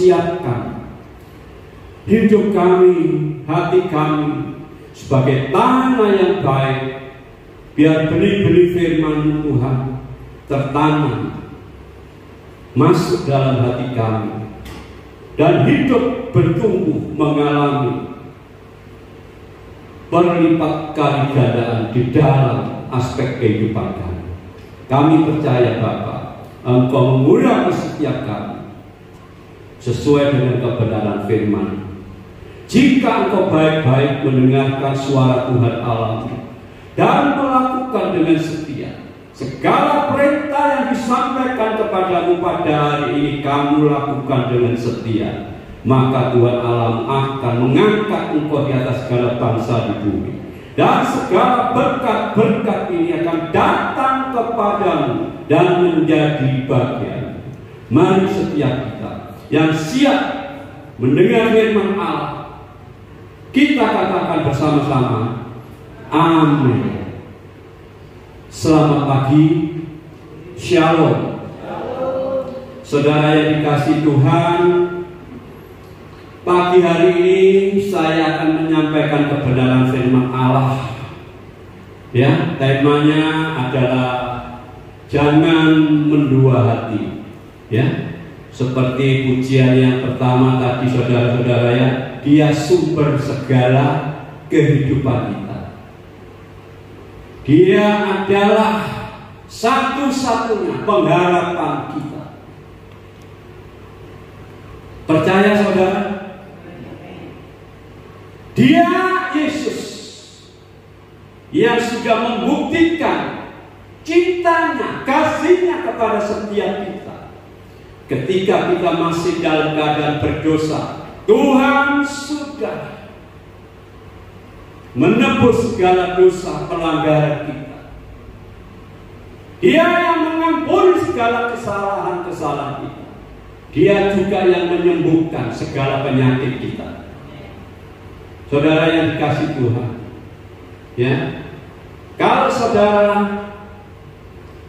mempersiapkan hidup kami, hati kami sebagai tanah yang baik, biar benih-benih firman Tuhan tertanam masuk dalam hati kami dan hidup bertumbuh mengalami berlipat kali gandaan di dalam aspek kehidupan kami. Kami percaya Bapa, Engkau mengurapi setiap kami sesuai dengan kebenaran firman. Jika Engkau baik-baik mendengarkan suara Tuhan Allah dan melakukan dengan setia segala perintah yang disampaikan kepadamu pada hari ini, kamu lakukan dengan setia, maka Tuhan Allah akan mengangkat engkau di atas segala bangsa di bumi, dan segala berkat-berkat ini akan datang kepadamu dan menjadi bagian. Mari setiap kita yang siap mendengar firman Allah, kita katakan bersama-sama, amin. Selamat pagi, shalom. Saudara yang dikasihi Tuhan, pagi hari ini saya akan menyampaikan kebenaran firman Allah. Ya, temanya adalah jangan mendua hati. Ya, seperti pujian yang pertama tadi, saudara-saudara ya, Dia sumber segala kehidupan kita. Dia adalah satu-satunya pengharapan kita. Percaya saudara? Dia Yesus yang sudah membuktikan cintanya, kasihnya kepada setiap kita. Ketika kita masih dalam keadaan berdosa, Tuhan sudah menebus segala dosa pelanggaran kita. Dia yang mengampuni segala kesalahan-kesalahan kita. Dia juga yang menyembuhkan segala penyakit kita. Saudara yang dikasihi Tuhan, ya, kalau saudara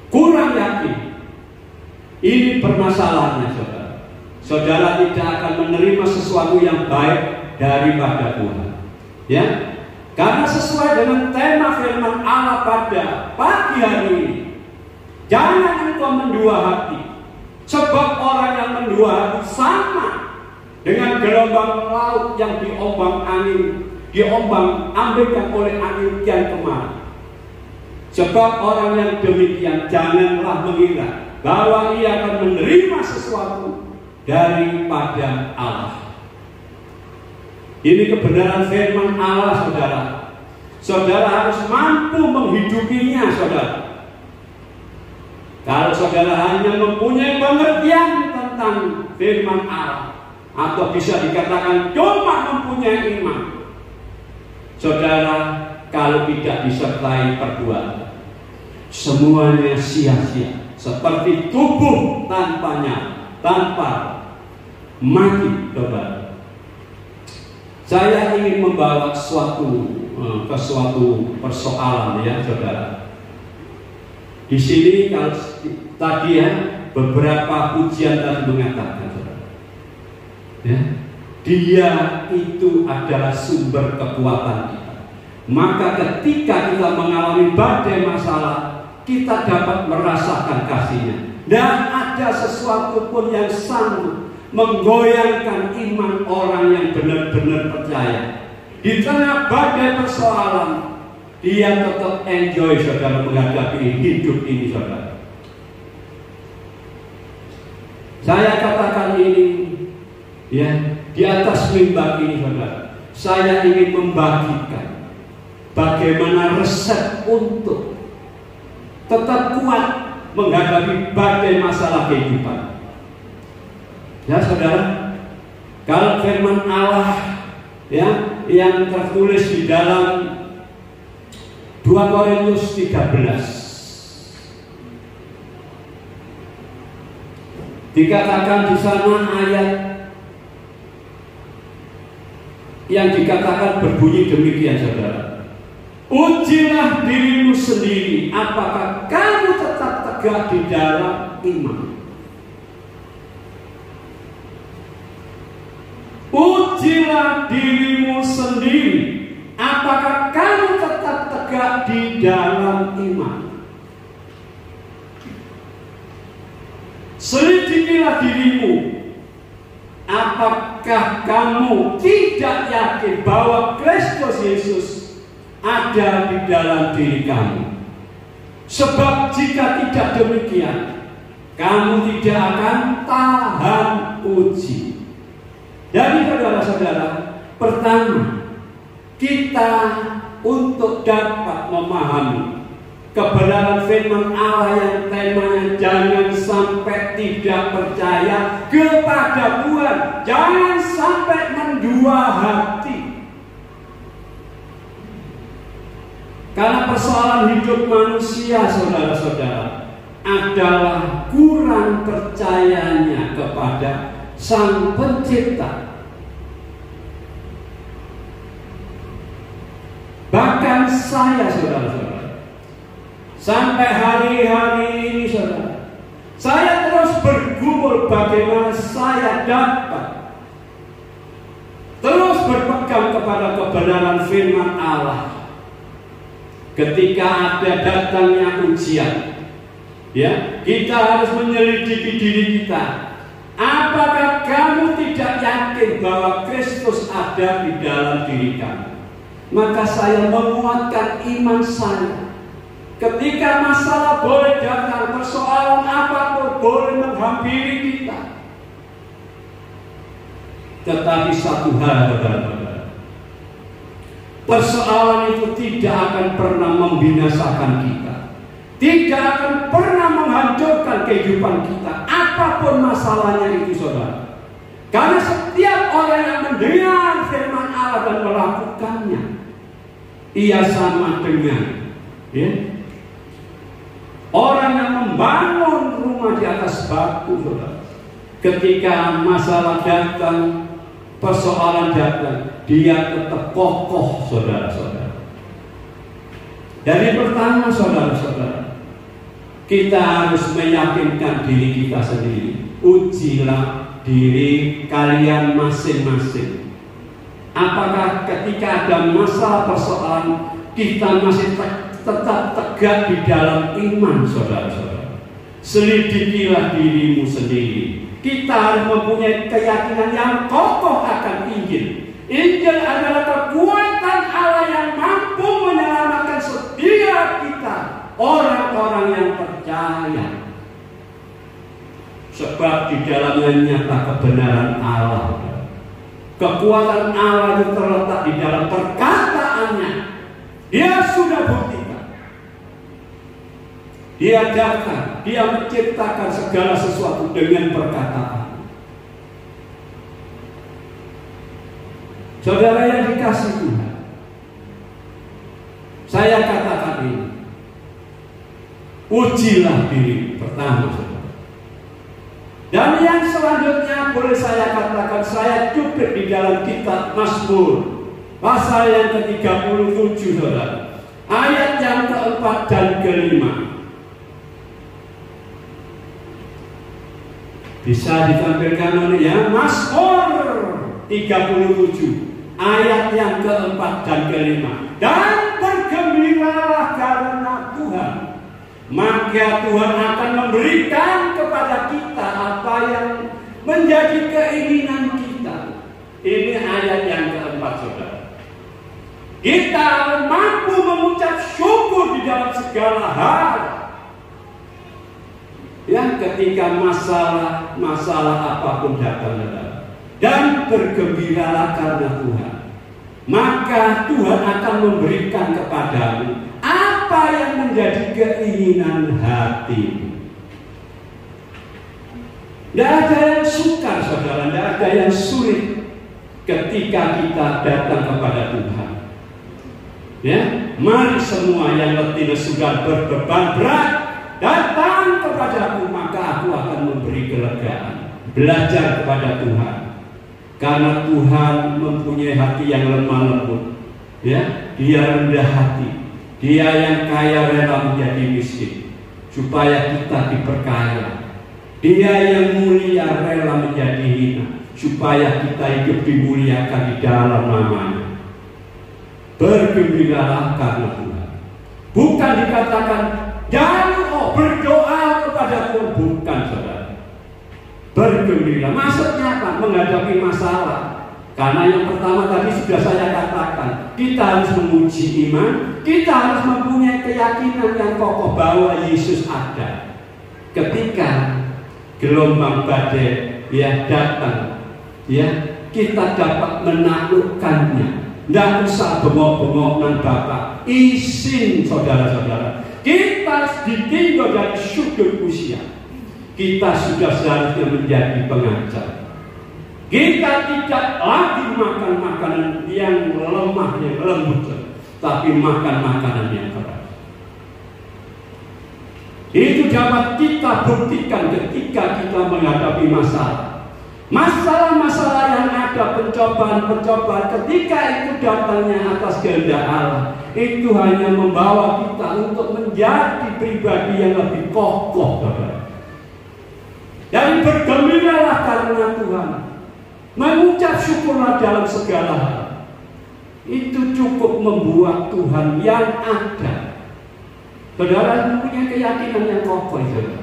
kurang yakin, ini permasalahannya saudara. Saudara tidak akan menerima sesuatu yang baik daripada Tuhan. Ya, karena sesuai dengan tema firman Allah pada pagi hari ini, jangan engkau mendua hati, sebab orang yang mendua hati sama dengan gelombang laut yang diombang-ambingkan oleh angin kian kemari. Sebab orang yang demikian janganlah mengira bahwa ia akan menerima sesuatu daripada Allah. Ini kebenaran firman Allah, saudara. Saudara harus mampu menghidupinya, saudara. Kalau saudara hanya mempunyai pengertian tentang firman Allah, atau bisa dikatakan cuma mempunyai iman, saudara, kalau tidak disertai perbuatan, semuanya sia-sia, seperti tubuh tanpa mati, saudara. Saya ingin membawa ke suatu persoalan, ya saudara. Di sini kalau tadi ya, beberapa pujian tadi mengatakan, saudara, ya, Dia itu adalah sumber kekuatan kita. Maka ketika kita mengalami badai masalah, kita dapat merasakan kasih-Nya. Dan ada sesuatu pun yang sanggup menggoyangkan iman orang yang benar-benar percaya. Di tengah badai persoalan, dia tetap enjoy, saudara, menghadapi hidup ini, saudara. Saya katakan ini, ya, di atas mimbar ini, saudara, saya ingin membagikan bagaimana resep untuk tetap kuat menghadapi badai masalah kehidupan. Ya saudara, kalau firman Allah, ya, yang tertulis di dalam 2 Korintus 13, dikatakan di sana ayat yang dikatakan berbunyi demikian, saudara. Ujilah dirimu sendiri, apakah kamu tetap tegak di dalam iman. Ujilah dirimu sendiri, apakah kamu tetap tegak di dalam iman. Selidikilah dirimu, apakah kamu tidak yakin bahwa Kristus Yesus ada di dalam diri kamu. Sebab jika tidak demikian, kamu tidak akan tahan uji. Jadi saudara-saudara, pertama, kita untuk dapat memahami kebenaran firman Allah yang temanya jangan sampai tidak percaya kepada Tuhan, jangan sampai mendua hati. Karena persoalan hidup manusia, saudara-saudara, adalah kurang percayanya kepada Sang Pencipta. Bahkan saya, saudara-saudara, sampai hari-hari ini, saudara, saya terus bergumul bagaimana saya dapat terus berpegang kepada kebenaran firman Allah. Ketika ada datangnya ujian, ya, kita harus menyelidiki diri kita. Apakah kamu tidak yakin bahwa Kristus ada di dalam diri kamu? Maka saya menguatkan iman saya. Ketika masalah boleh datang, persoalan apapun boleh menghampiri kita. Tetapi satu hal, saudara-saudara, persoalan itu tidak akan pernah membinasakan kita, tidak akan pernah menghancurkan kehidupan kita, apapun masalahnya itu, saudara. Karena setiap orang yang mendengar firman Allah dan melakukannya, ia sama dengan, ya, orang yang membangun rumah di atas batu, saudara. Ketika masalah datang, persoalan datang, dia tetap kokoh, saudara-saudara. Dari pertama, saudara-saudara, kita harus meyakinkan diri kita sendiri. Ujilah diri kalian masing-masing. Apakah ketika ada masalah persoalan, kita masih tetap tegak di dalam iman, saudara-saudara? Selidikilah dirimu sendiri. Kita harus mempunyai keyakinan yang kokoh akan Injil. Injil adalah kekuatan Allah yang mampu menyelamatkan setiap kita, orang-orang yang percaya. Sebab di dalamnya nyata kebenaran Allah. Kekuatan Allah itu terletak di dalam perkataannya. Dia sudah buktikan. Dia datang, dia menciptakan segala sesuatu dengan perkataan. Saudara yang dikasihi Tuhan, saya katakan ini, ujilah diri pertama, saudara. Dan yang selanjutnya boleh saya katakan, saya cuplik di dalam kitab Mazmur pasal yang ke-37, saudara, ayat yang ke-4 dan ke-5. Bisa ditampilkan oleh ya, Mazmur 37 ayat yang ke-4 dan ke-5. Dan bergembiralah karena Tuhan, maka Tuhan akan memberikan kepada kita apa yang menjadi keinginan kita. Ini ayat yang ke-4, saudara. Kita mampu mengucap syukur di dalam segala hal. Ya, ketika masalah apapun datang, dan bergembiralah karena Tuhan, maka Tuhan akan memberikan kepadamu apa yang menjadi keinginan hatimu. Tidak ada yang sukar, saudara, tidak ada yang sulit ketika kita datang kepada Tuhan. Ya, mari semua yang letih dan sudah berbeban berat, datang kepadaku, maka aku akan memberi kelegaan. Belajar kepada Tuhan, karena Tuhan mempunyai hati yang lemah lembut. Ya, Dia rendah hati. Dia yang kaya rela menjadi miskin, supaya kita diperkaya. Dia yang mulia rela menjadi hina, supaya kita hidup dimuliakan di dalam nama-Nya. Bergembiralah karena Tuhan. Bukan dikatakan jangan berdoa kepada Tuhan, bukan saudara. Bergembira, maksudnya apa? Menghadapi masalah. Karena yang pertama tadi sudah saya katakan, kita harus menguji iman, kita harus mempunyai keyakinan yang kokoh bahwa Yesus ada. Ketika gelombang badai datang, kita dapat menaklukkannya. Tidak usah bengok-bengok dan Bapak, izin saudara-saudara, kita ditinggal dari sudut usia. Kita sudah seharusnya menjadi pengajar. Kita tidak lagi makan makanan yang lemah, yang lembut, tapi makan makanan yang keras. Itu dapat kita buktikan ketika kita menghadapi masalah. Masalah-masalah yang ada, pencobaan-pencobaan, ketika itu datangnya atas kehendak Allah, itu hanya membawa kita untuk menjadi pribadi yang lebih kokoh, saudara. Dan bergembiralah karena Tuhan, mengucap syukurlah dalam segala hal. Itu cukup membuat Tuhan yang ada. Saudara punya keyakinan yang kokoh, saudara.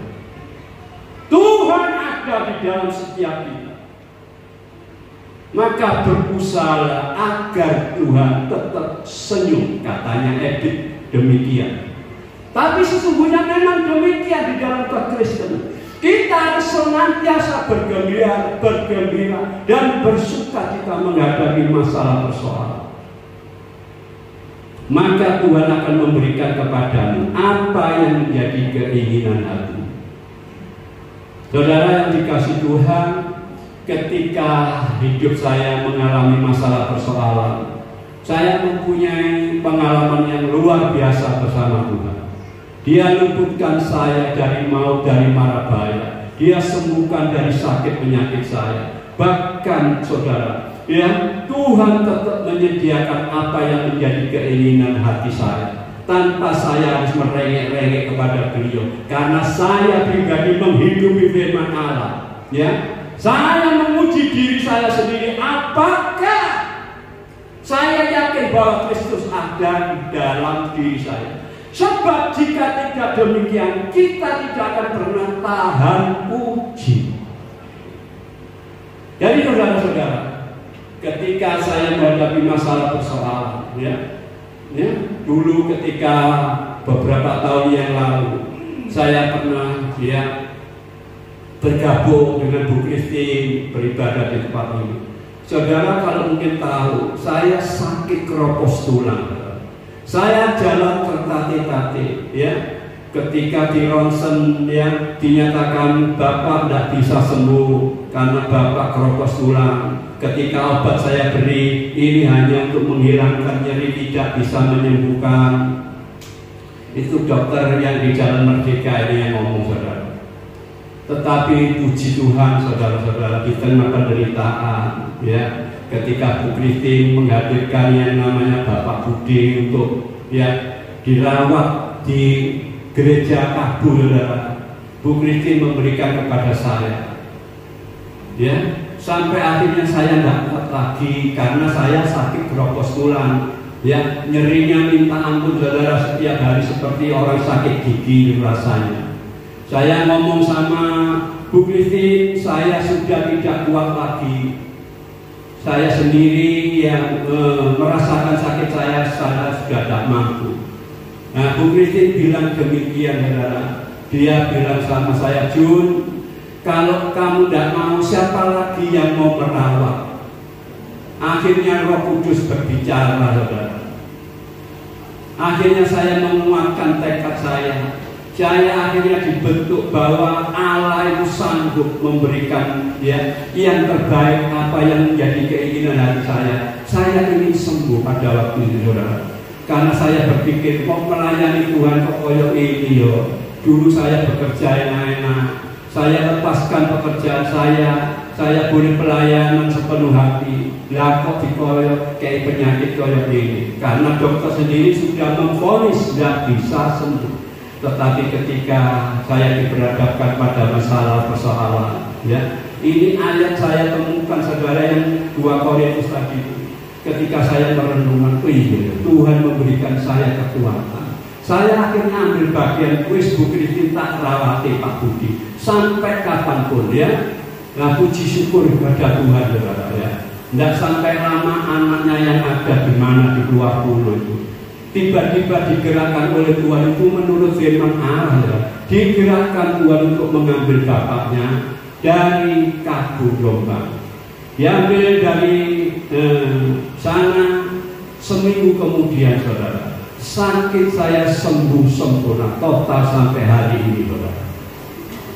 Tuhan ada di dalam setiap kita. Maka berusaha agar Tuhan tetap senyum, katanya Edith demikian. Tapi sesungguhnya memang demikian di dalam kekristenan. Kita harus senantiasa bergembira dan bersuka cita menghadapi masalah persoalan. Maka Tuhan akan memberikan kepadamu apa yang menjadi keinginan hati. Saudara yang dikasihi Tuhan, ketika hidup saya mengalami masalah persoalan, saya mempunyai pengalaman yang luar biasa bersama Tuhan. Dia luputkan saya dari maut, dari mara bahaya. Dia sembuhkan dari sakit penyakit saya. Bahkan saudara, Tuhan tetap menyediakan apa yang menjadi keinginan hati saya, tanpa saya harus merengek-rengek kepada beliau. Karena saya pribadi menghidupi firman Allah. Saya menguji diri saya sendiri, apakah saya yakin bahwa Kristus ada di dalam diri saya. Sebab jika tidak demikian, kita tidak akan pernah tahan uji. Jadi saudara-saudara, ketika saya menghadapi masalah persoalan, dulu ketika beberapa tahun yang lalu, saya pernah bergabung dengan Bu Christine beribadah di tempat ini. Saudara kalau mungkin tahu, saya sakit keropos tulang. Saya jalan tertatih-tatih, ketika di ronsen dinyatakan Bapak tidak bisa sembuh karena Bapak keropos tulang. Ketika obat saya beri, ini hanya untuk menghilangkan nyeri, tidak bisa menyembuhkan. Itu dokter yang di Jalan Merdeka ini yang ngomong, saudara. Tetapi puji Tuhan, saudara-saudara, di tengah penderitaan, ketika Bu Christine menghadirkan yang namanya Bapak Budi untuk dirawat di gereja Kabul, saudara. Bu Christine memberikan kepada saya, sampai akhirnya saya tidak kuat lagi karena saya sakit keropos tulang, nyerinya minta ampun, saudara, setiap hari seperti orang sakit gigi rasanya. Saya ngomong sama Bu Christine, saya sudah tidak kuat lagi. Saya sendiri yang merasakan sakit saya sudah tidak mampu. Nah, Bu Christine bilang demikian, saudara. Dia bilang sama saya, Jun, kalau kamu tidak mau, siapa lagi yang mau merawat? Akhirnya Roh Kudus berbicara, saudara. Akhirnya saya menguatkan tekad saya. Saya akhirnya dibentuk bahwa Allah itu sanggup memberikan yang terbaik, apa yang menjadi keinginan hati saya. Saya ingin sembuh pada waktu itu, saudara. Karena saya berpikir, kok melayani Tuhan kok koyok ini Dulu saya bekerja enak-enak, saya lepaskan pekerjaan saya boleh pelayanan sepenuh hati. Lah kok dikoyok kayak penyakit koyok ini. Karena dokter sendiri sudah memvonis tidak bisa sembuh. Tetapi ketika saya diperhadapkan pada masalah persoalan, Ini ayat saya temukan saudara yang 2 Korintus tadi. Ketika saya merenungkan, Tuhan memberikan saya kekuatan. Saya akhirnya ambil bagian kuis Bu Kristin tak rawati Pak Budi sampai kapanpun ya. Nah, puji syukur kepada Tuhan saudara ya. Tidak sampai lama anaknya yang ada di mana di luar pulau itu tiba-tiba digerakkan oleh Tuhan itu menurut firman Allah ya. Digerakkan Tuhan untuk mengambil bapaknya dari Kabur Jombang, diambil dari sana. Seminggu kemudian saudara, sakit saya sembuh sempurna total sampai hari ini saudara.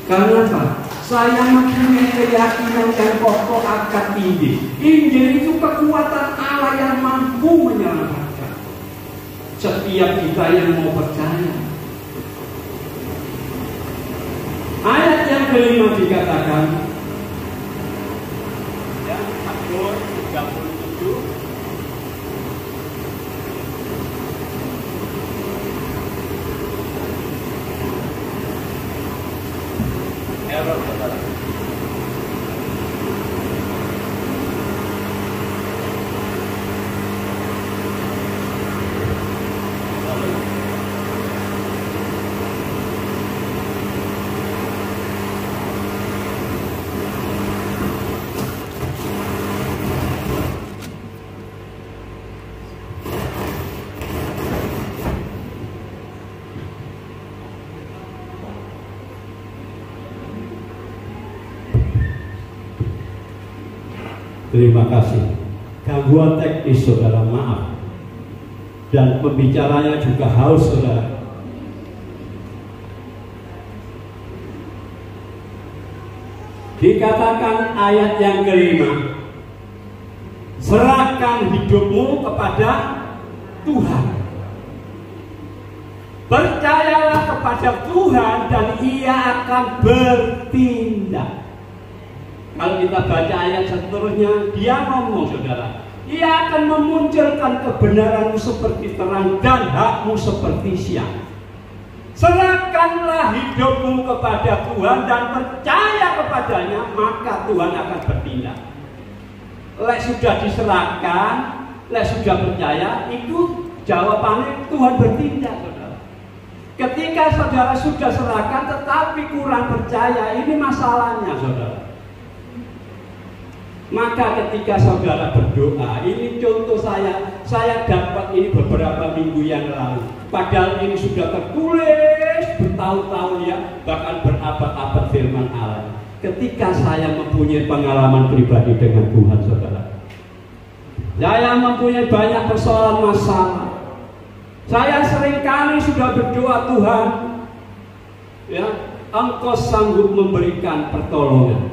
Karena apa? Saya mempunyai keyakinan yang kokoh akan Injil. Injil itu kekuatan Allah yang mampu menyelamatkan setiap kita yang mau percaya. Ayat yang kelima dikatakan ya, Mazmur 37 error saudara. Terima kasih. Gangguan teknis saudara, maaf. Dan pembicaranya juga haus saudara. Dikatakan ayat yang kelima, serahkan hidupmu kepada Tuhan. Percayalah kepada Tuhan dan Ia akan bertindak. Kalau kita baca ayat seterusnya, dia ngomong saudara, Ia akan memunculkan kebenaranmu seperti terang dan hakmu seperti siang. Serahkanlah hidupmu kepada Tuhan dan percaya kepadanya, maka Tuhan akan bertindak. Lek sudah diserahkan, lek sudah percaya, itu jawabannya Tuhan bertindak saudara. Ketika saudara sudah serahkan tetapi kurang percaya, ini masalahnya saudara. Maka ketika saudara berdoa, ini contoh saya dapat ini beberapa minggu yang lalu. Padahal ini sudah tertulis bertahun-tahun ya, bahkan berabad-abad firman Allah. Ketika saya mempunyai pengalaman pribadi dengan Tuhan saudara, saya mempunyai banyak persoalan masalah. Saya seringkali sudah berdoa, Tuhan, ya, Engkau sanggup memberikan pertolongan.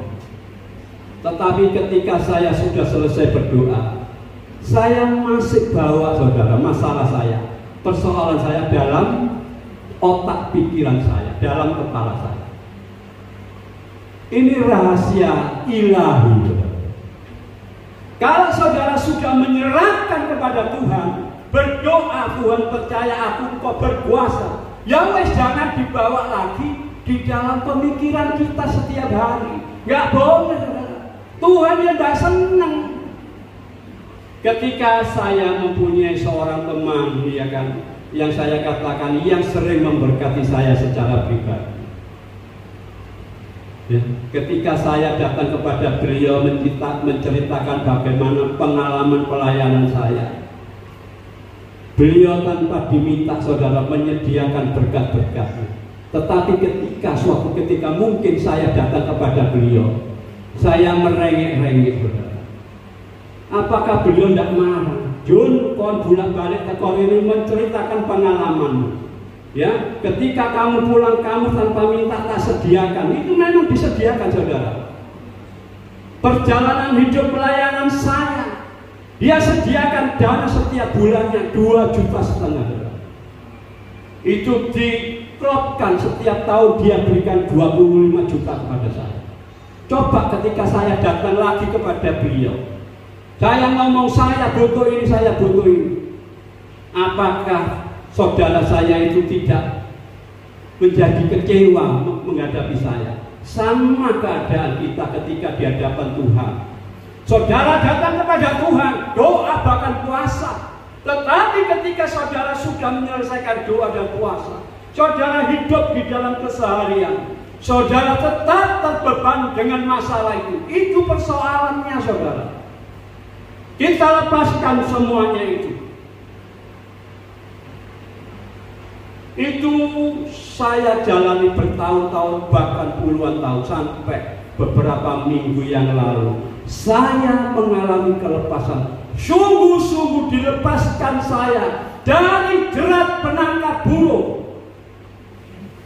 Tetapi ketika saya sudah selesai berdoa, saya masih bawa saudara masalah saya, persoalan saya dalam otak pikiran saya, dalam kepala saya. Ini rahasia ilahi saudara. Kalau saudara sudah menyerahkan kepada Tuhan, berdoa, Tuhan percaya aku Engkau berkuasa, ya wes jangan dibawa lagi di dalam pemikiran kita setiap hari. Gak boleh saudara. Tuhan yang tidak senang. Ketika saya mempunyai seorang teman, ya kan, yang saya katakan yang sering memberkati saya secara pribadi. Ya, ketika saya datang kepada beliau menceritakan bagaimana pengalaman pelayanan saya, beliau tanpa diminta saudara menyediakan berkat-berkatnya. Tetapi suatu ketika mungkin saya datang kepada beliau, saya merengek-rengek saudara. Apakah beliau tidak marah? Jun, kau bolak-balik ke kau ini menceritakan pengalamanmu. Ya, ketika kamu pulang kamu tanpa minta tak sediakan. Itu memang disediakan saudara. Perjalanan hidup pelayanan saya, dia sediakan dana setiap bulannya 2,5 juta saudara. Itu diklopkan setiap tahun dia berikan 25 juta kepada saya. Coba ketika saya datang lagi kepada beliau, saya ngomong saya butuh ini, saya butuh ini. Apakah saudara saya itu tidak menjadi kecewa menghadapi saya? Sama keadaan kita ketika di hadapan Tuhan. Saudara datang kepada Tuhan, doa bahkan puasa. Tetapi ketika saudara sudah menyelesaikan doa dan puasa, saudara hidup di dalam keseharian, saudara tetap terbeban dengan masalah itu persoalannya saudara. Kita lepaskan semuanya itu. Itu saya jalani bertahun-tahun, bahkan puluhan tahun, sampai beberapa minggu yang lalu saya mengalami kelepasan. Sungguh-sungguh dilepaskan saya dari jerat penangkap burung.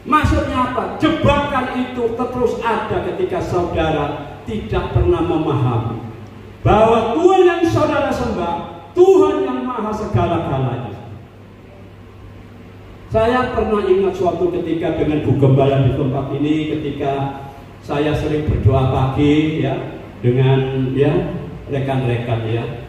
Maksudnya apa? Jebakan itu terus ada ketika saudara tidak pernah memahami bahwa Tuhan yang saudara sembah, Tuhan yang maha segala-galanya. Saya pernah ingat suatu ketika dengan Bu Gembala di tempat ini, ketika saya sering berdoa pagi ya dengan rekan-rekan ya.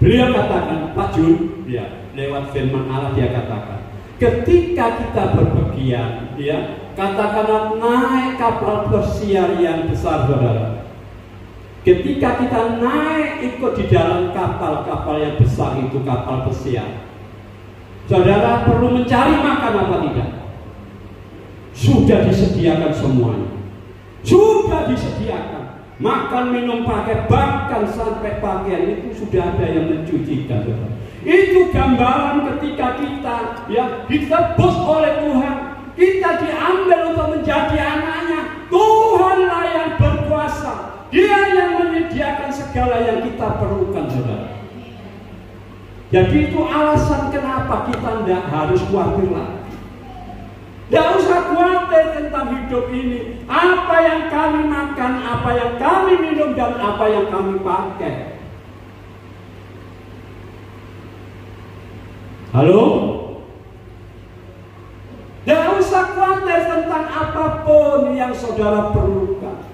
Beliau katakan, Pak Jun, ya, lewat firman Allah dia katakan, ketika kita berpergian, ya, katakanlah naik kapal pesiar yang besar, saudara. Ketika kita naik ikut di dalam kapal-kapal yang besar itu, kapal pesiar, saudara perlu mencari makan apa tidak? Sudah disediakan semuanya. Sudah disediakan. Makan, minum, pakai, bahkan sampai pakaian itu sudah ada yang mencucikan. Itu gambaran ketika kita ditebus oleh Tuhan, kita diambil untuk menjadi anaknya. Tuhanlah yang berkuasa, Dia yang menyediakan segala yang kita perlukan, saudara. Jadi itu alasan kenapa kita tidak harus khawatir lagi. Tidak usah khawatir tentang hidup ini. Apa yang kami makan, apa yang kami minum, dan apa yang kami pakai. Halo? Tidak usah khawatir tentang apapun yang saudara perlukan.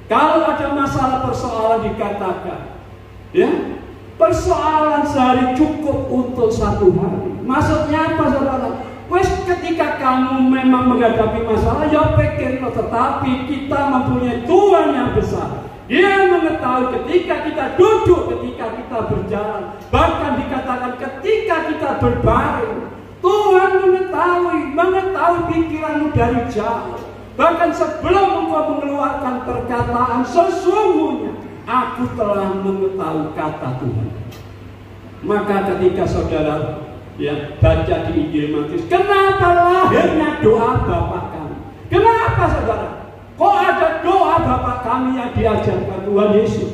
Kalau ada masalah persoalan dikatakan, ya, persoalan sehari cukup untuk satu hari. Maksudnya apa, saudara? Wes ketika kamu memang menghadapi masalah, ya pikir, tetapi kita mempunyai Tuhan yang besar. Dia mengetahui ketika kita duduk, ketika kita berjalan, bahkan dikatakan ketika kita berbaring. Tuhan mengetahui pikiranmu dari jauh. Bahkan sebelum engkau mengeluarkan perkataan, sesungguhnya aku telah mengetahui kata Tuhan. Maka ketika saudara baca di Injil Matius, kenapa lahirnya doa Bapa kami? Kenapa saudara? Kok ada doa Bapa kami yang diajarkan Tuhan Yesus?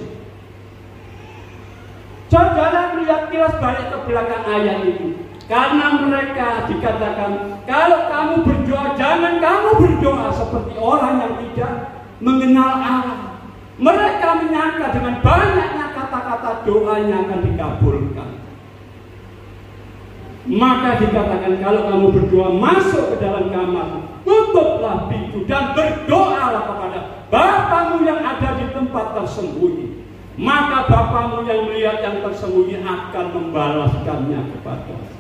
Saudara melihat kilas balik ke belakang ayat itu. Karena mereka dikatakan, kalau kamu berdoa, jangan kamu berdoa seperti orang yang tidak mengenal Allah. Mereka menyangka dengan banyaknya kata-kata doanya akan dikabulkan. Maka dikatakan, kalau kamu berdoa, masuk ke dalam kamar, tutuplah pintu dan berdoalah kepada Bapamu yang ada di tempat tersembunyi. Maka Bapamu yang melihat yang tersembunyi akan membalaskannya kepadamu.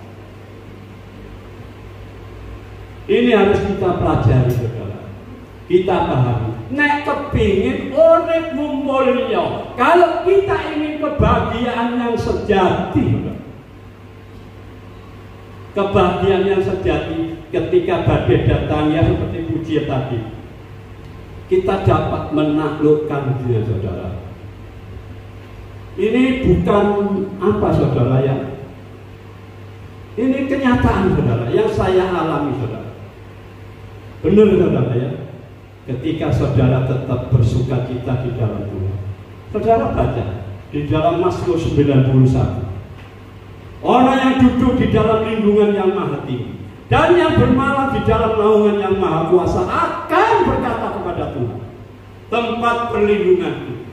Ini harus kita pelajari, saudara. Kita pahami. Nek kepingin uripmu mulya, kalau kita ingin kebahagiaan yang sejati, kebahagiaan yang sejati ketika badai datang, ya seperti pujian tadi, kita dapat menaklukkan dia, saudara. Ini bukan apa, saudara, ya. Ini kenyataan, saudara, yang saya alami, saudara. Benar, saudara, ya. Ketika saudara tetap bersuka cita di dalam Tuhan. Saudara baca di dalam Mazmur 91. Orang yang duduk di dalam lindungan yang maha tinggi dan yang bermalam di dalam naungan yang maha kuasa akan berkata kepada Tuhan, tempat perlindunganku,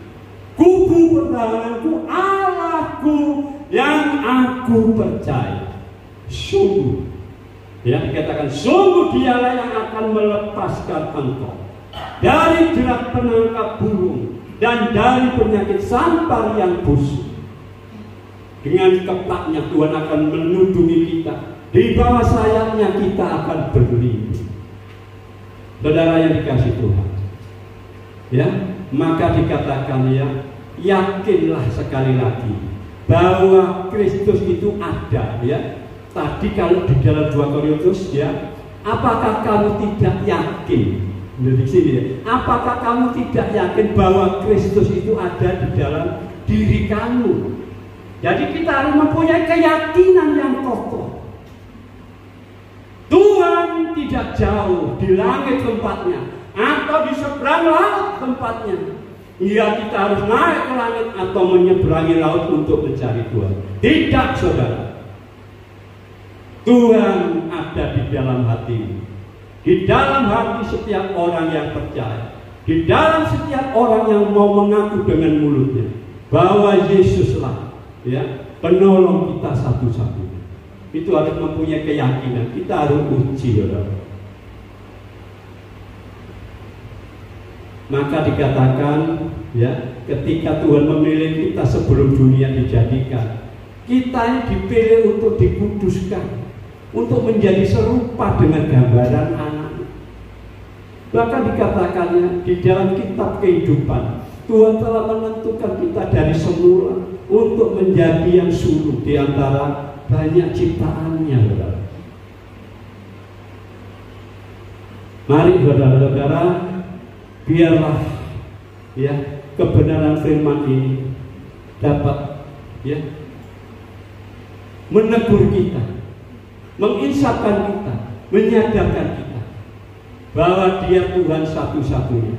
kubu pertahananku, Allahku yang aku percaya. Sungguh, ya, dikatakan sungguh dialah yang akan melepaskan engkau dari jerat penangkap burung dan dari penyakit sampar yang busuk. Dengan kepaknya Tuhan akan melindungi kita, di bawah sayapnya kita akan berlindung. Saudara yang dikasih Tuhan, ya, maka dikatakan ya, yakinlah sekali lagi bahwa Kristus itu ada, ya. Tadi kalau di dalam 2 Korintus, ya, apakah kamu tidak yakin? Di sini, ya, apakah kamu tidak yakin bahwa Kristus itu ada di dalam diri kamu? Jadi kita harus mempunyai keyakinan yang kokoh. Tuhan tidak jauh di langit tempatnya atau di seberang laut tempatnya. Ya, kita harus naik ke langit atau menyeberangi laut untuk mencari Tuhan. Tidak, saudara. Tuhan ada di dalam hatimu, di dalam hati setiap orang yang percaya, di dalam setiap orang yang mau mengaku dengan mulutnya bahwa Yesuslah, ya, penolong kita satu-satunya. Itu harus mempunyai keyakinan. Kita harus uji, saudara. Maka dikatakan, ya, ketika Tuhan memilih kita sebelum dunia dijadikan, kita yang dipilih untuk dikuduskan, untuk menjadi serupa dengan gambaran anak. Bahkan dikatakannya di dalam kitab kehidupan, Tuhan telah menentukan kita dari semula untuk menjadi yang sulung di antara banyak ciptaannya, saudara. Mari saudara-saudara, biarlah, ya, kebenaran firman ini dapat, ya, menegur kita, menginsapkan kita, menyadarkan kita bahwa Dia Tuhan satu-satunya.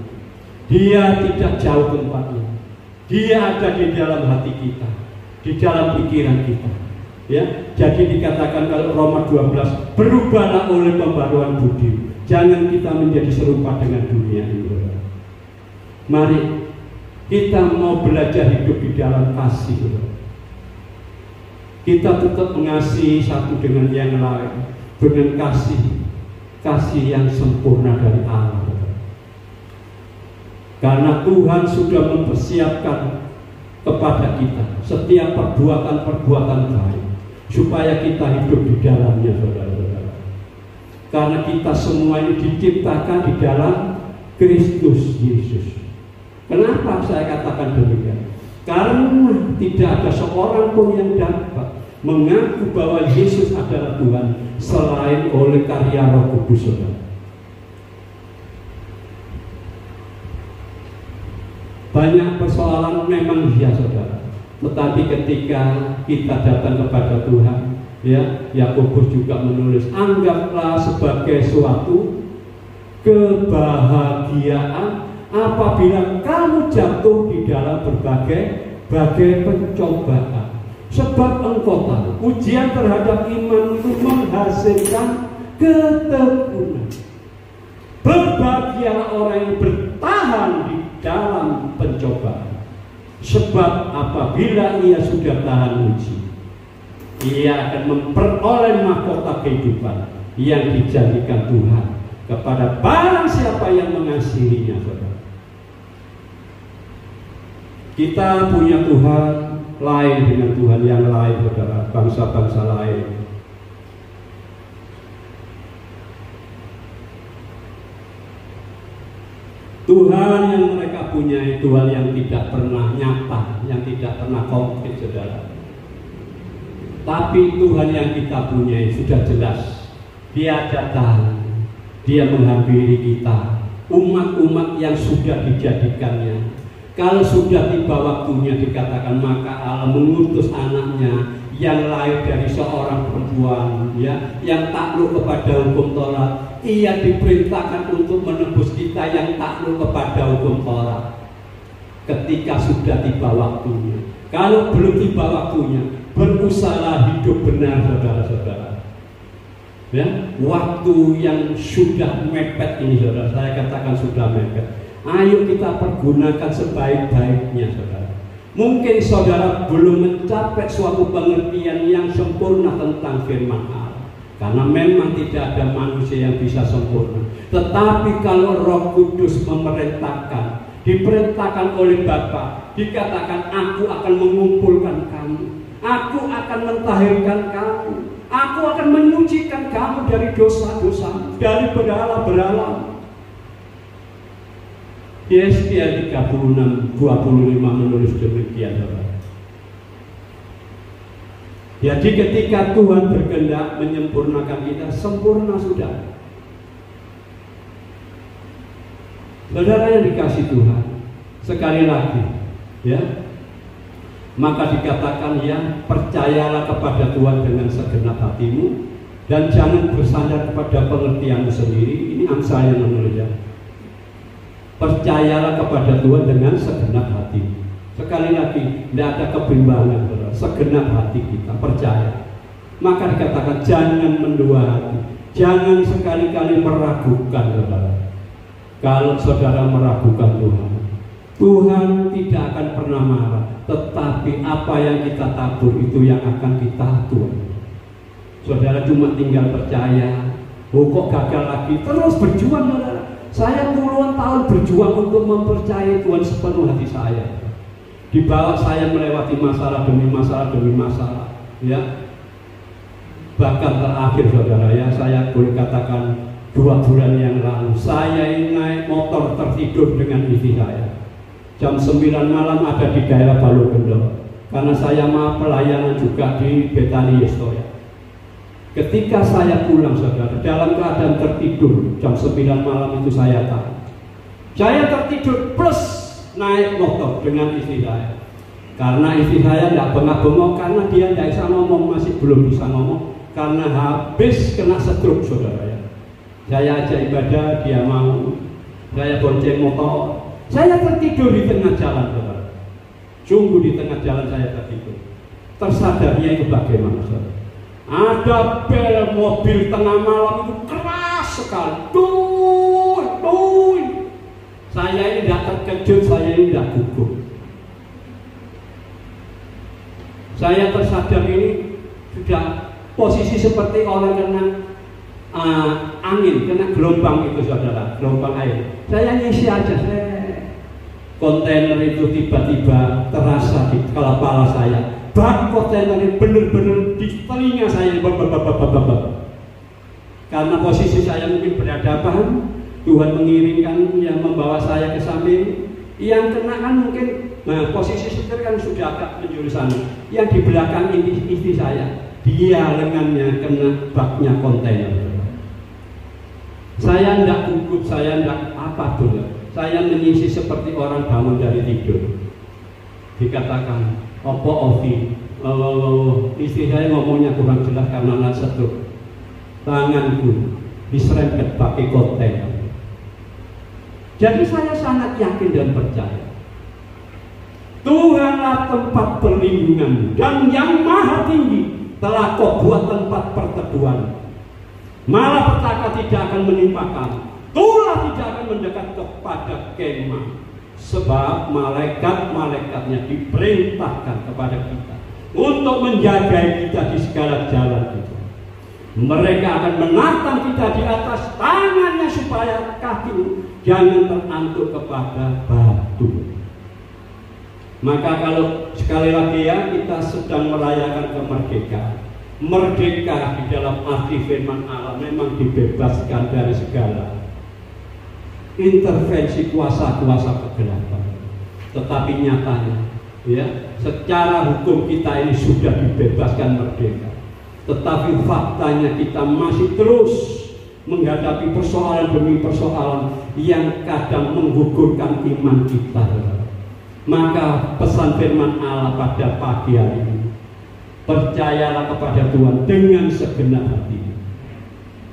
Dia tidak jauh tempatnya. Dia ada di dalam hati kita, di dalam pikiran kita. Ya, jadi dikatakan kalau Roma 12, berubahlah oleh pembaruan budi. Jangan kita menjadi serupa dengan dunia ini. Mari kita mau belajar hidup di dalam kasih. Kita tetap mengasihi satu dengan yang lain dengan kasih yang sempurna dari Allah. Karena Tuhan sudah mempersiapkan kepada kita setiap perbuatan-perbuatan baik supaya kita hidup di dalamnya, saudara-saudara. Karena kita semua ini diciptakan di dalam Kristus Yesus. Kenapa saya katakan demikian? Karena tidak ada seorang pun yang dapat mengaku bahwa Yesus adalah Tuhan selain oleh karya Roh Kudus, saudara. Banyak persoalan memang iya, saudara. Tetapi ketika kita datang kepada Tuhan, ya, Yakobus juga menulis, anggaplah sebagai suatu kebahagiaan apabila kamu jatuh di dalam berbagai pencobaan. Sebab engkau tahu, ujian terhadap iman itu menghasilkan ketekunan. Berbahagialah orang yang bertahan di dalam pencobaan. Sebab apabila ia sudah tahan uji, ia akan memperoleh mahkota kehidupan yang dijanjikan Tuhan kepada barang siapa yang mengasihinya, saudara. Kita punya Tuhan lain dengan Tuhan yang lain, saudara, bangsa-bangsa lain. Tuhan yang mereka punya, Tuhan yang tidak pernah nyata, yang tidak pernah konkret, saudara. Tapi Tuhan yang kita punya sudah jelas. Dia datang, Dia menghampiri kita, umat-umat yang sudah dijadikannya. Kalau sudah tiba waktunya, dikatakan maka Allah mengutus anaknya yang lahir dari seorang perempuan, ya, yang takluk kepada hukum Taurat. Ia diperintahkan untuk menebus kita yang takluk kepada hukum Taurat. Ketika sudah tiba waktunya, kalau belum tiba waktunya, berusaha hidup benar, saudara-saudara. Ya, waktu yang sudah mepet ini, saudara, saya katakan sudah mepet. Ayo kita pergunakan sebaik-baiknya, saudara. Mungkin saudara belum mencapai suatu pengertian yang sempurna tentang firman Allah, karena memang tidak ada manusia yang bisa sempurna. Tetapi kalau Roh Kudus memerintahkan, diperintahkan oleh Bapa, dikatakan aku akan mengumpulkan kamu, aku akan mentahirkan kamu, aku akan menyucikan kamu dari dosa-dosa, dari berhala-berhala. Yesaya 36:25 menulis demikian, saudara. Jadi ketika Tuhan berkehendak menyempurnakan kita, sempurna sudah. Saudara yang dikasih Tuhan, sekali lagi, ya, maka dikatakan ya, percayalah kepada Tuhan dengan segenap hatimu dan jangan bersandar kepada pengertianmu sendiri. Ini Amsal yang menulis, ya. Percayalah kepada Tuhan dengan segenap hatimu. Sekali lagi, tidak ada kebimbangan, saudara. Segenap hati kita percaya. Maka dikatakan jangan mendua hati, jangan sekali-kali meragukan, saudara. Kalau saudara meragukan Tuhan, Tuhan tidak akan pernah marah. Tetapi apa yang kita tabur itu yang akan kita tuai. Saudara cuma tinggal percaya. Oh, kok gagal lagi? Terus berjuang, saudara. Saya puluhan tahun berjuang untuk mempercayai Tuhan sepenuh hati saya. Dibawa saya melewati masalah demi masalah demi masalah, ya. Bahkan terakhir, saudara, ya, saya boleh katakan 2 bulan yang lalu saya naik motor tertidur dengan istri saya. Jam 9 malam ada di daerah Balogendo, karena saya mau pelayanan juga di Betani Yestoya. Ketika saya pulang, saudara, dalam keadaan tertidur jam 9 malam itu saya tahu saya tertidur plus naik motor dengan istri saya. Karena istri saya tidak bengak-bengok, karena dia tidak bisa ngomong, masih belum bisa ngomong karena habis kena stroke, saudara, ya. Saya ajak ibadah, dia mau. Saya bonceng motor, saya tertidur di tengah jalan, saudara. Sungguh di tengah jalan saya tertidur. Tersadarnya itu bagaimana, saudara? Ada bel mobil tengah malam itu keras sekali. Duh. Saya ini tidak terkejut, saya ini tidak gugup. Saya tersadar ini sudah posisi seperti orang kena angin, kena gelombang itu, saudara, gelombang air. Saya ngisi aja, kontainer itu tiba-tiba terasa di kepala saya. Bak kontainer itu benar-benar di telinga saya. Karena posisi saya mungkin berhadapan, Tuhan mengiringkan yang membawa saya ke samping. Yang kena kan mungkin, nah, posisi setir kan sudah agak menjurus sana. Yang di belakang ini istri saya, dia lengannya kena baknya kontainer. Saya tidak gugup, saya tidak apa pun. Saya menyisi seperti orang bangun dari tidur. Dikatakan, opo Ovi, istri saya ngomongnya kurang jelas karena anak stroke. Tanganku diserempet pakai kontainer. Jadi saya sangat yakin dan percaya Tuhanlah tempat perlindungan dan yang maha tinggi telah kau buat tempat perteduhan. Malah petaka tidak akan menimpa kamu, tulah tidak akan mendekat kepada kemah. Sebab malaikat-malaikatnya diperintahkan kepada kita untuk menjaga kita di segala jalan kita. Mereka akan menatang kita di atas tangannya supaya kaki jangan terantuk kepada batu. Maka kalau sekali lagi, ya, kita sedang merayakan kemerdekaan. Merdeka di dalam arti firman Allah memang dibebaskan dari segala intervensi kuasa-kuasa kegelapan. Tetapi nyatanya, ya, secara hukum kita ini sudah dibebaskan merdeka. Tetapi faktanya kita masih terus menghadapi persoalan demi persoalan yang kadang menggugurkan iman kita. Maka pesan firman Allah pada pagi hari ini, percayalah kepada Tuhan dengan segenap hati.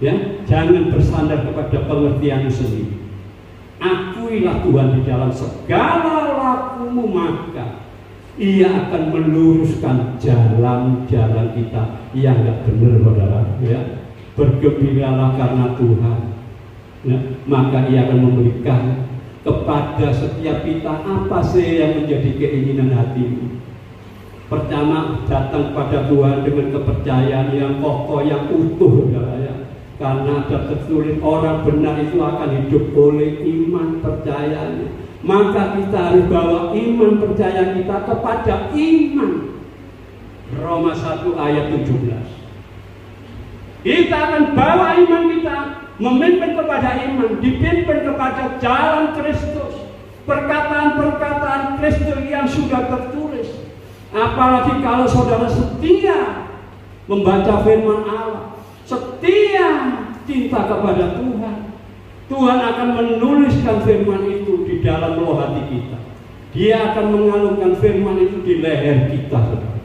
Ya, jangan bersandar kepada pengertianmu sendiri. Akuilah Tuhan di dalam segala lakumu, maka Ia akan meluruskan jalan-jalan kita yang tidak benar, saudara. Ya, bergembiralah karena Tuhan. Ya, maka Ia akan memberikan kepada setiap kita apa sih yang menjadi keinginan hatimu. Pertama, datang pada Tuhan dengan kepercayaan yang kokoh, yang utuh, saudara, ya. Karena ada tertulis orang benar itu akan hidup oleh iman percayanya. Maka kita harus bawa iman percaya kita kepada iman. Roma 1 ayat 17. Kita akan bawa iman kita, memimpin kepada iman, dipimpin kepada jalan Kristus. perkataan-perkataan Kristus yang sudah tertulis. Apalagi kalau saudara setia membaca firman Allah, setia cinta kepada Tuhan, Tuhan akan menuliskan firman itu di dalam loh hati kita. Dia akan mengalungkan firman itu di leher kita, saudara.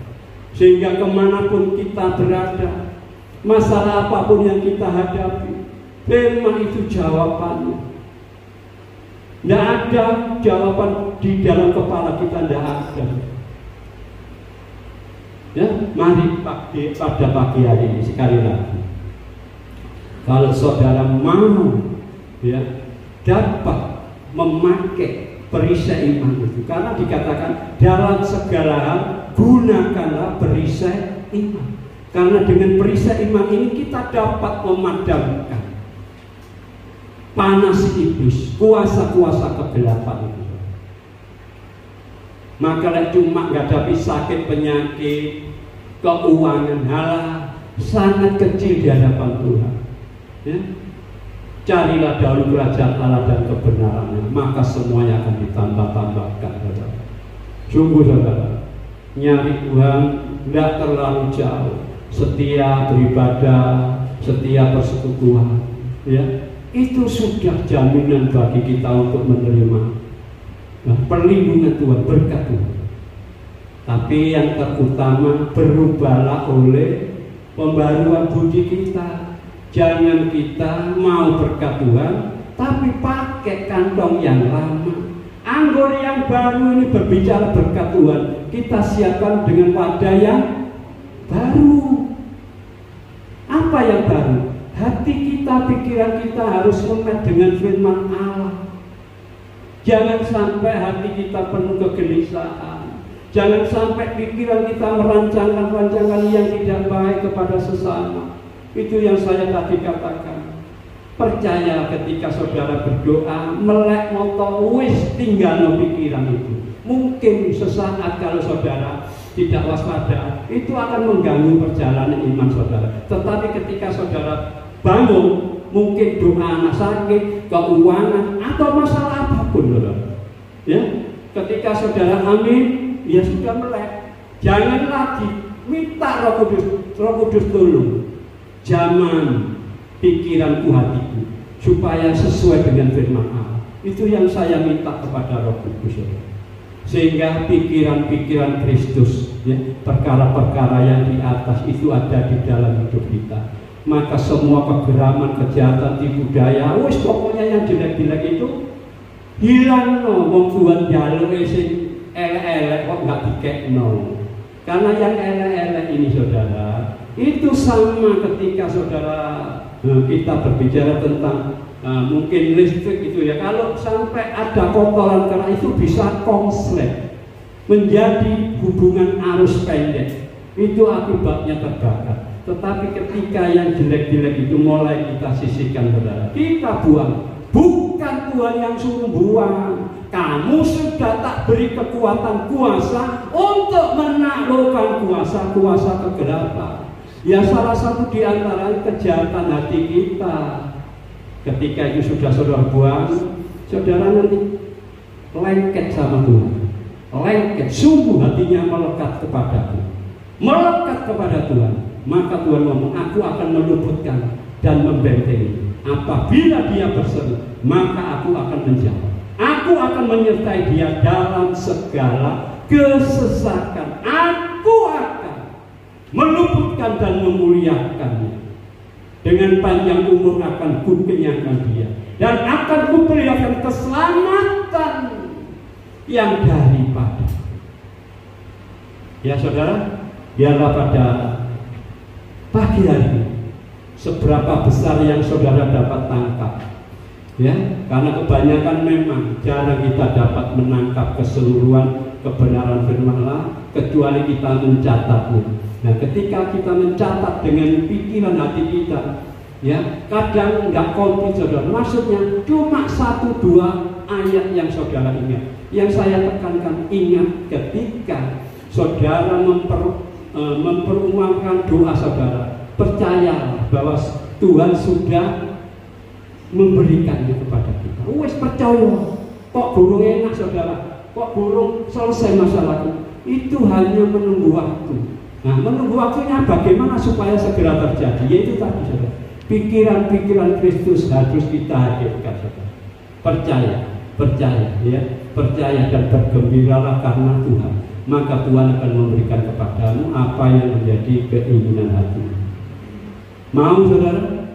Sehingga kemanapun kita berada, masalah apapun yang kita hadapi, firman itu jawabannya. Tidak ada jawaban di dalam kepala kita, tidak ada. Ya, mari pada pagi hari ini sekali lagi, kalau saudara mau ya dapat memakai perisai iman itu, karena dikatakan dalam segala hal gunakanlah perisai iman. Karena dengan perisai iman ini kita dapat memadamkan panas iblis, kuasa-kuasa kegelapan itu. Maka cuma menghadapi sakit, penyakit, keuangan, hal sangat kecil di hadapan Tuhan. Ya. Carilah dahulu kerajaan Allah dan kebenarannya, maka semuanya akan ditambah-tambahkan. Saudara. Sungguh saudara, nyari Tuhan tidak terlalu jauh. Setia beribadah, setia persekutuan, ya, itu sudah jaminan bagi kita untuk menerima perlindungan Tuhan, berkat Tuhan. Tapi yang terutama, berubahlah oleh pembaruan budi kita. Jangan kita mau berkat Tuhan tapi pakai kantong yang lama. Anggur yang baru ini berbicara berkat Tuhan, kita siapkan dengan wadah yang baru. Apa yang baru? Hati kita, pikiran kita harus lekat dengan firman Allah. Jangan sampai hati kita penuh kegelisahan. Jangan sampai pikiran kita merancangkan yang tidak baik kepada sesama. Itu yang saya tadi katakan. Percaya ketika saudara berdoa, melek moto wis tinggal no pikiran itu. Mungkin sesaat kalau saudara tidak waspada, itu akan mengganggu perjalanan iman saudara. Tetapi ketika saudara bangun, mungkin doa anak sakit, keuangan, atau masalah apapun, saudara. Ya, ketika saudara amin, ya sudah melek. Jangan lagi minta Roh Kudus tolong. Zaman pikiranku, hatiku, supaya sesuai dengan firman Allah. Itu yang saya minta kepada Roh Kudus, saudara. Sehingga pikiran-pikiran Kristus, ya, perkara-perkara yang di atas itu ada di dalam hidup kita. Maka semua kegeraman, kejahatan, tipu daya, wis pokoknya yang jelek-jelek itu hilang no. Wong Tuhan jalur sing elek-elek kok nggak dikekno. Karena yang elek-elek ini saudara, itu sama ketika saudara kita berbicara tentang mungkin listrik itu ya, kalau sampai ada kotoran karena itu bisa konslet menjadi hubungan arus pendek, itu akibatnya terbakar. Tetapi ketika yang jelek-jelek itu mulai kita sisihkan saudara, kita buang. Bukan Tuhan yang suruh buang. Kamu sudah tak beri kekuatan kuasa untuk menaklukkan kuasa-kuasa kegelapan. Ya salah satu di antara kejahatan hati kita. Ketika itu sudah saudara buang, saudara nanti lengket sama Tuhan. Lengket, sungguh hatinya melekat kepadaku, melekat kepada Tuhan. Maka Tuhan ngomong, aku akan meluputkan dan membentengi. Apabila dia berseru, maka aku akan menjawab. Aku akan menyertai dia dalam segala kesesakan. Aku akan meluputkan dan memuliakannya. Dengan panjang umur akan kukenyangkan dia, dan akan kuberikan keselamatan yang daripada. Ya saudara, biarlah pada pagi hari ini, seberapa besar yang saudara dapat tangkap, ya, karena kebanyakan memang jarang kita dapat menangkap keseluruhan kebenaran firman Allah kecuali kita mencatatnya. Nah, ketika kita mencatat dengan pikiran hati kita, ya, kadang nggak komplit saudara. Maksudnya cuma 1-2 ayat yang saudara ingat. Yang saya tekankan, ingat ketika saudara memperumahkan doa saudara, percayalah bahwa Tuhan sudah memberikannya kepada kita. Wes percaya, kok burung enak saudara, kok burung selesai masalahku. Itu hanya menunggu waktu. Nah, menunggu waktunya bagaimana supaya segera terjadi? Yaitu tadi saudara, pikiran-pikiran Kristus harus kita hadirkan saudara. Percaya ya, percaya dan bergembiralah karena Tuhan. Maka Tuhan akan memberikan kepadamu apa yang menjadi keinginan hatimu. Mau saudara?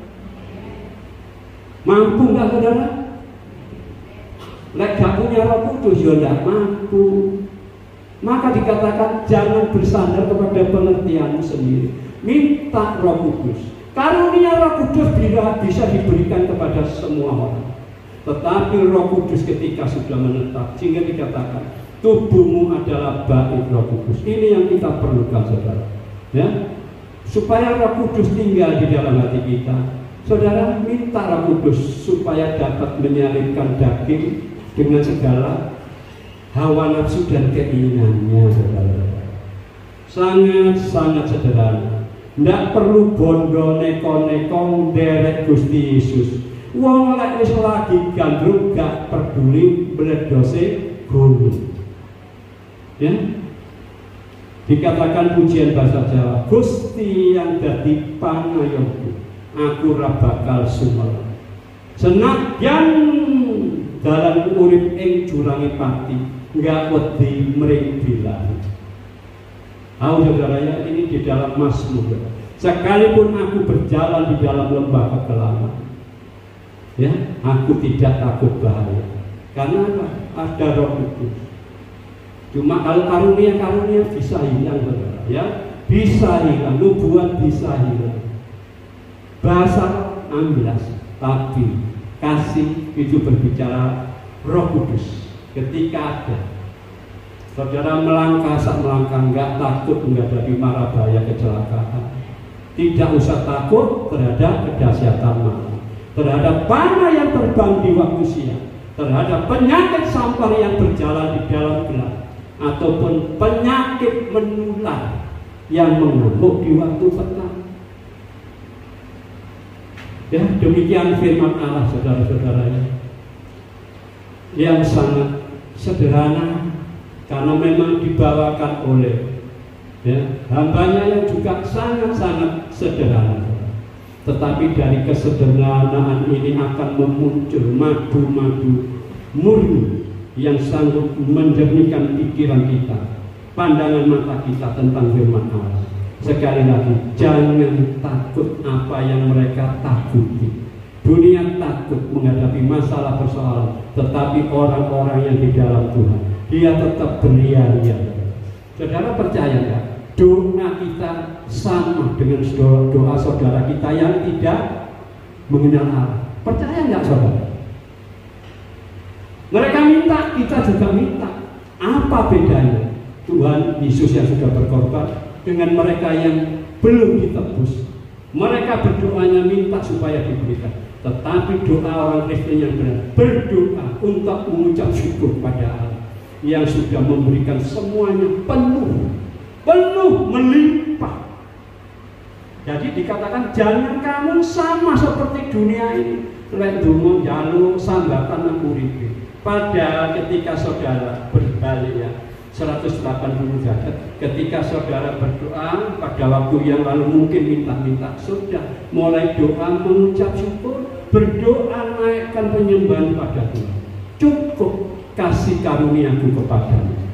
Mampu nggak saudara? Lek gak punya Roh Kudus ya tidak mampu. Maka dikatakan jangan bersandar kepada pengertianmu sendiri. Minta Roh Kudus. Karunia Roh Kudus bisa diberikan kepada semua orang. Tetapi Roh Kudus ketika sudah menetap, sehingga dikatakan tubuhmu adalah bait Roh Kudus. Ini yang kita perlukan saudara. Ya, supaya Roh Kudus tinggal di dalam hati kita. Saudara, minta Roh Kudus supaya dapat menyalibkan daging dengan segala hawa nafsu dan keinginannya, saudara. Sangat-sangat sederhana. Tidak perlu bondo neko-neko derek Gusti Yesus. Wong lek wis lagi gandrung gak peduli bledose gunung. Ya. Dikatakan pujian bahasa Jawa, Gusti yang dadi pangayomku, aku ra bakal sumelang. Senadyan dalan urip ing jurange pati, enggak wedi mring bilang. Saudara ya, ini di dalam Mazmur. Sekalipun aku berjalan di dalam lembah kegelapan, ya, aku tidak takut bahaya. Karena apa? Ada Roh Kudus. Cuma kalau karunia bisa hilang, saudara. Ya, bisa hilang. Nubuat bisa hilang. Bahasa ambilas, tapi kasih itu berbicara Roh Kudus. Ketika ada, saudara melangkah enggak takut menghadapi mara bahaya kecelakaan. Tidak usah takut terhadap kedahsyatan malam, terhadap panah yang terbang di waktu siang, terhadap penyakit sampar yang berjalan di dalam gelap, ataupun penyakit menular yang mengamuk di waktu petang. Ya, demikian firman Allah saudara-saudaranya, yang sangat sederhana karena memang dibawakan oleh hambanya yang juga sangat-sangat sederhana. Tetapi dari kesederhanaan ini akan memuncul madu-madu murni yang sanggup menjernihkan pikiran kita, pandangan mata kita tentang firman Allah. Sekali lagi, jangan takut apa yang mereka takuti. Dunia takut menghadapi masalah persoalan, tetapi orang-orang yang di dalam Tuhan, dia tetap beria-ria. Saudara percaya nggak? Doa kita sama dengan doa saudara kita yang tidak mengenal Allah. Percaya nggak saudara? Mereka minta, kita juga minta. Apa bedanya Tuhan Yesus yang sudah berkorban dengan mereka yang belum ditebus? Mereka berdoanya minta supaya diberikan, tetapi doa orang Kristen yang benar berdoa untuk mengucap syukur pada Allah yang sudah memberikan semuanya penuh melimpah. Jadi dikatakan jangan kamu sama seperti dunia ini, lek dungo njaluk sambatan nang uripe. Padahal ketika saudara berbalik ya 180 derajat, ketika saudara berdoa pada waktu yang lalu mungkin minta-minta, sudah mulai doa mengucap syukur, berdoa naikkan penyembahan pada Tuhan. Cukup kasih karuniaku kepadamu.